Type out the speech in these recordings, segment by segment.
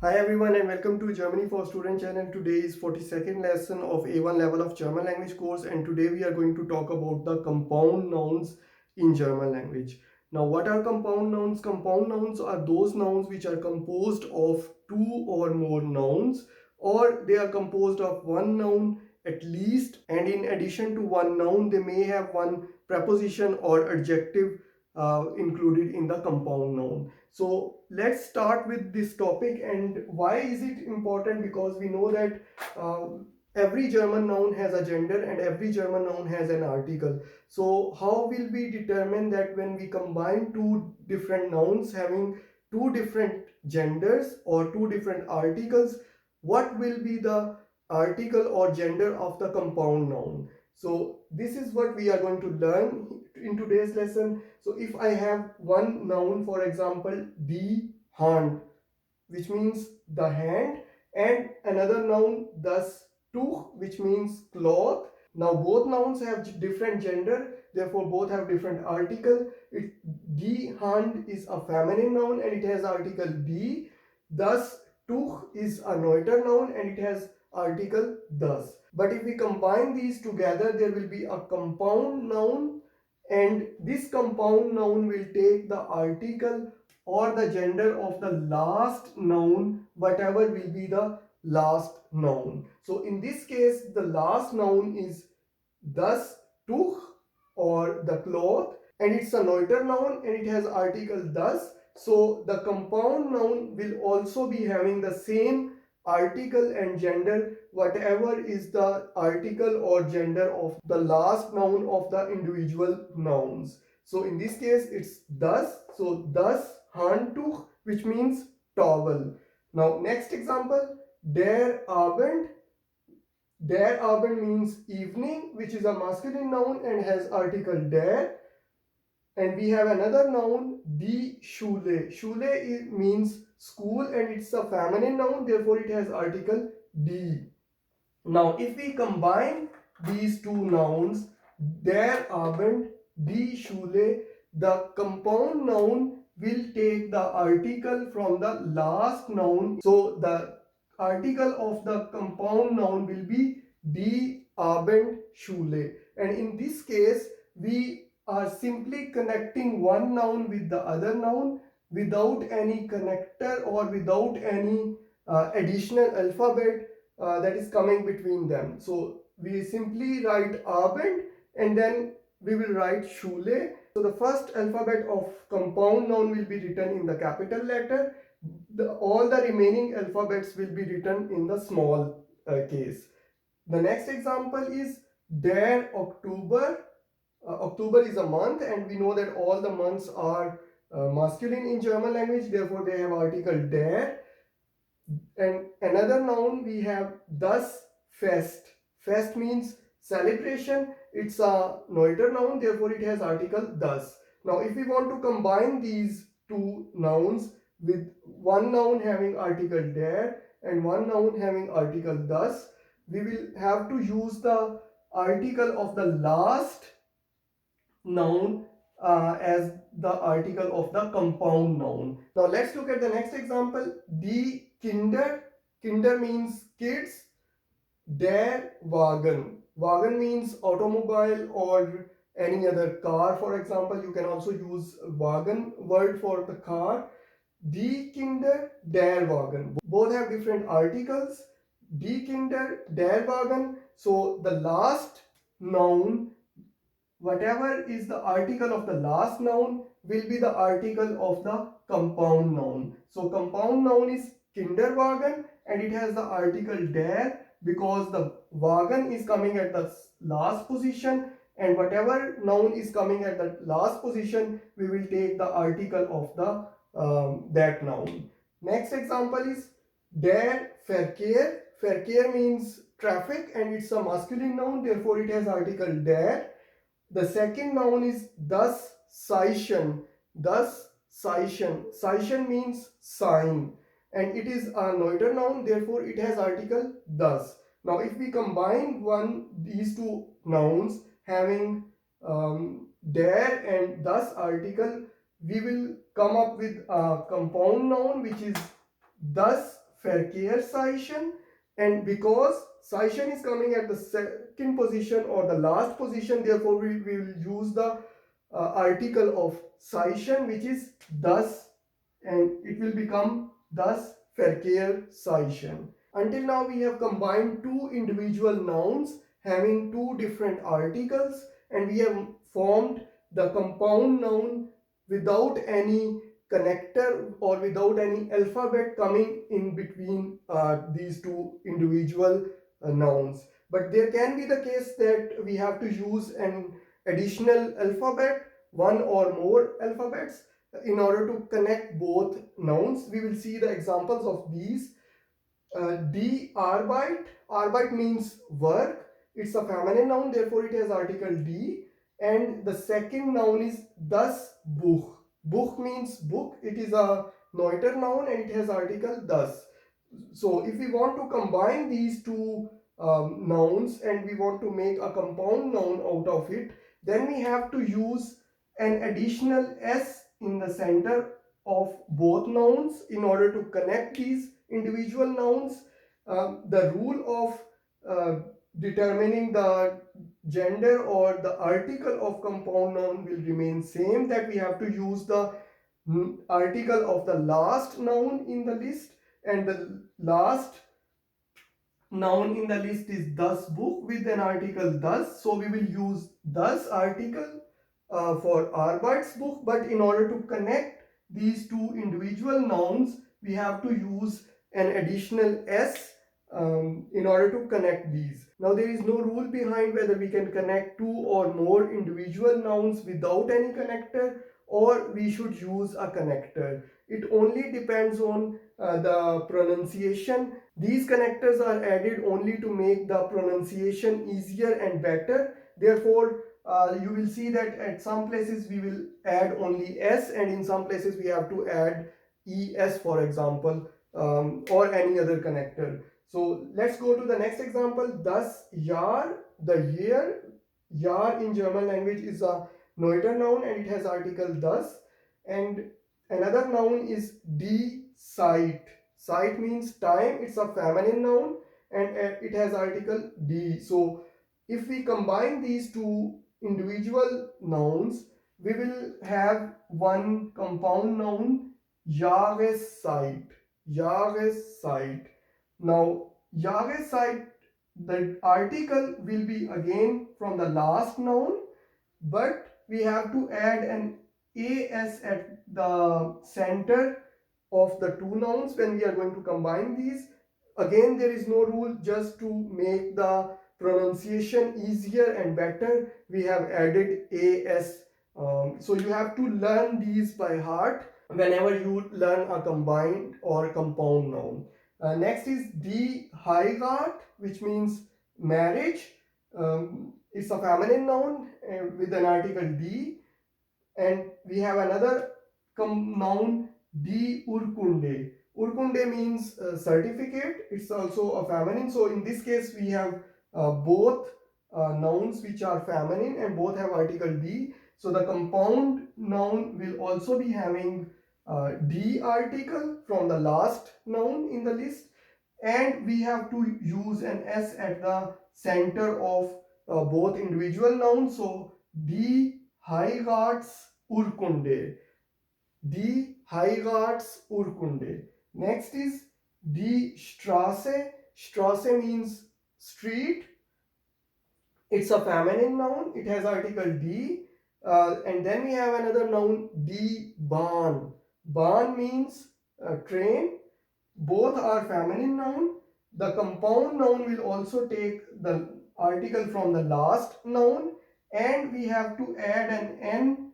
Hi everyone and welcome to Germany for Student channel. Today is 42nd lesson of A1 level of German language course, and today we are going to talk about the compound nouns in German language. Now what are compound nouns? Compound nouns are those nouns which are composed of two or more nouns, or they are composed of one noun at least, and in addition to one noun they may have one preposition or adjective included in the compound noun. So let's start with this topic. And why is it important? Because we know that every German noun has a gender and every German noun has an article. So how will we determine that when we combine two different nouns having two different genders or two different articles, what will be the article or gender of the compound noun? So this is what we are going to learn in today's lesson. So if I have one noun, for example, die Hand, which means the hand, and another noun, das Tuch, which means cloth. Now both nouns have different gender, therefore both have different article. Die Hand is a feminine noun and it has article die. Das Tuch is a neuter noun and it has article das. But if we combine these together, there will be a compound noun, and this compound noun will take the article or the gender of the last noun, whatever will be the last noun. So in this case, the last noun is das Tuch or the cloth, and it's a neuter noun and it has article das. So the compound noun will also be having the same article and gender, whatever is the article or gender of the last noun of the individual nouns. So in this case, it's das. So das Handtuch, which means towel. Now next example, der Abend. Der Abend means evening, which is a masculine noun and has article der. And we have another noun, die Schule. Schule means school and it's a feminine noun, therefore it has article die. Now if we combine these two nouns, der Abend, die Schule, the compound noun will take the article from the last noun. So the article of the compound noun will be die Abendschule. And in this case, we are simply connecting one noun with the other noun without any connector or without any additional alphabet that is coming between them. So we simply write Abend and then we will write Schule. So the first alphabet of compound noun will be written in the capital letter. All the remaining alphabets will be written in the small case. The next example is der October. October is a month and we know that all the months are masculine in German language, therefore they have article der. And another noun we have das Fest. Fest means celebration. It's a neuter noun, therefore it has article das. Now if we want to combine these two nouns with one noun having article der and one noun having article das, we will have to use the article of the last noun as the article of the compound noun. Now let's look at the next example. Die Kinder. Kinder means kids. Der Wagen. Wagen means automobile or any other car. For example, you can also use Wagen word for the car. Die Kinder, der Wagen. Both have different articles. Die Kinder, der Wagen. So the last noun, whatever is the article of the last noun, will be the article of the compound noun. So compound noun is Kinderwagen and it has the article der because the wagen is coming at the last position, and whatever noun is coming at the last position, we will take the article of the that noun. Next example is der Verkehr. Verkehr means traffic and it's a masculine noun, therefore it has article der. The second noun is das Zeichen. Das Zeichen. Zeichen means sign and it is a neuter noun, therefore it has article das. Now if we combine these two nouns having der and das article, we will come up with a compound noun which is das Verkehrszeichen, and because Zeichen is coming at the second position or the last position, therefore we will use the article of Zeichen, which is das, and it will become das Verkehrszeichen. Until now we have combined two individual nouns having two different articles, and we have formed the compound noun without any connector or without any alphabet coming in between these two individual nouns. But there can be the case that we have to use an additional alphabet, one or more alphabets, in order to connect both nouns. We will see the examples of these. Die Arbeit. Arbeit means work. It's a feminine noun, therefore it has article die. And the second noun is das Buch. Buch means book. It is a neuter noun and it has article das. So if we want to combine these two nouns and we want to make a compound noun out of it, then we have to use an additional s in the center of both nouns in order to connect these individual nouns. The rule of determining the gender or the article of compound noun will remain same, that we have to use the article of the last noun in the list, and the last noun in the list is das Buch with an article das, so we will use das article for Arbeitsbuch, but in order to connect these two individual nouns we have to use an additional s in order to connect these. Now there is no rule behind whether we can connect two or more individual nouns without any connector or we should use a connector. It only depends on the pronunciation. These connectors are added only to make the pronunciation easier and better. Therefore, you will see that at some places we will add only s, and in some places we have to add es, for example, or any other connector. So let's go to the next example. Das Jahr, the year. Jahr in German language is a neuter noun and it has article das. And another noun is die Zeit. Zeit means time. It's a feminine noun and it has article die. So if we combine these two individual nouns, we will have one compound noun, Jahreszeit. Jahreszeit. Now, Jahreszeit, the article will be again from the last noun, but we have to add an as at the center of the two nouns when we are going to combine these. Again, there is no rule, just to make the pronunciation easier and better we have added as. So you have to learn these by heart whenever you learn a combined or compound noun. Next is die Heirat, which means marriage. It's a feminine noun with an article die. And we have another noun, die Urkunde. Urkunde means certificate. It's also a feminine. So in this case, we have both nouns which are feminine and both have article die. So the compound noun will also be having die article from the last noun in the list, and we have to use an s at the center of both individual nouns. So die Heiratsurkunde. Die Heiratsurkunde. Next is die Straße. Straße means street. It's a feminine noun. It has article die. And then we have another noun, die Bahn. Bahn means train. Both are feminine noun. The compound noun will also take the article from the last noun, and we have to add an n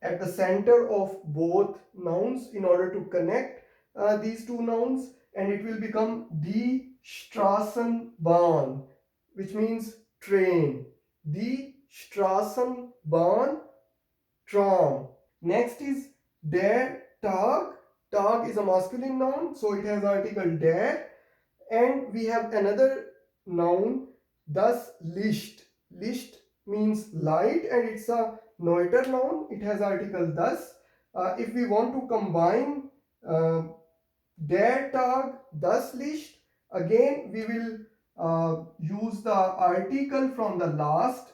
at the center of both nouns in order to connect these two nouns, and it will become die Straßenbahn, which means train. Die Straßenbahn, tram. Next is der Tag. Tag is a masculine noun, so it has article der. And we have another noun, das Licht. Licht means light and it's a neuter noun. It has article das. If we want to combine der Tag, das Licht. Again, we will use the article from the last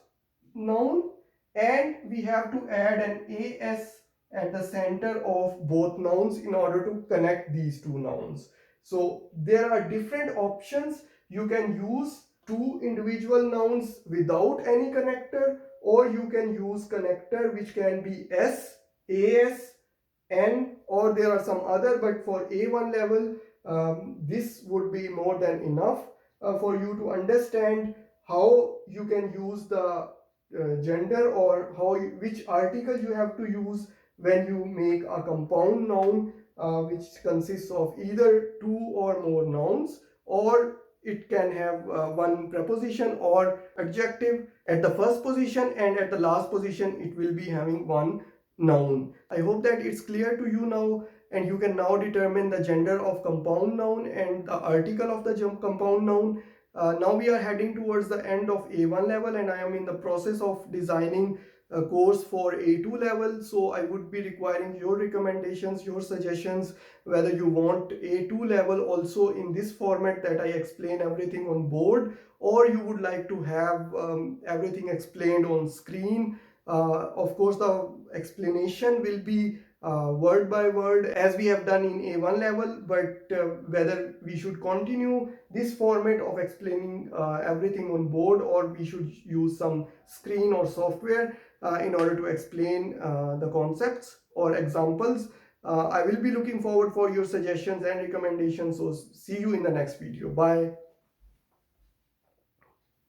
noun, and we have to add an as at the center of both nouns in order to connect these two nouns. So there are different options. You can use two individual nouns without any connector, or you can use connector which can be s, as, n, or there are some other, but for A1 level this would be more than enough for you to understand how you can use the gender, or which article you have to use when you make a compound noun which consists of either two or more nouns, or it can have one preposition or adjective at the first position, and at the last position it will be having one noun. I hope that it's clear to you now, and you can now determine the gender of compound noun and the article of the compound noun. Now we are heading towards the end of A1 level, and I am in the process of designing a course for A2 level. So I would be requiring your recommendations, your suggestions, whether you want A2 level also in this format that I explain everything on board, or you would like to have everything explained on screen. Of course, the explanation will be word by word as we have done in A1 level, but whether we should continue this format of explaining everything on board, or we should use some screen or software in order to explain the concepts or examples. I will be looking forward for your suggestions and recommendations. So see you in the next video. Bye.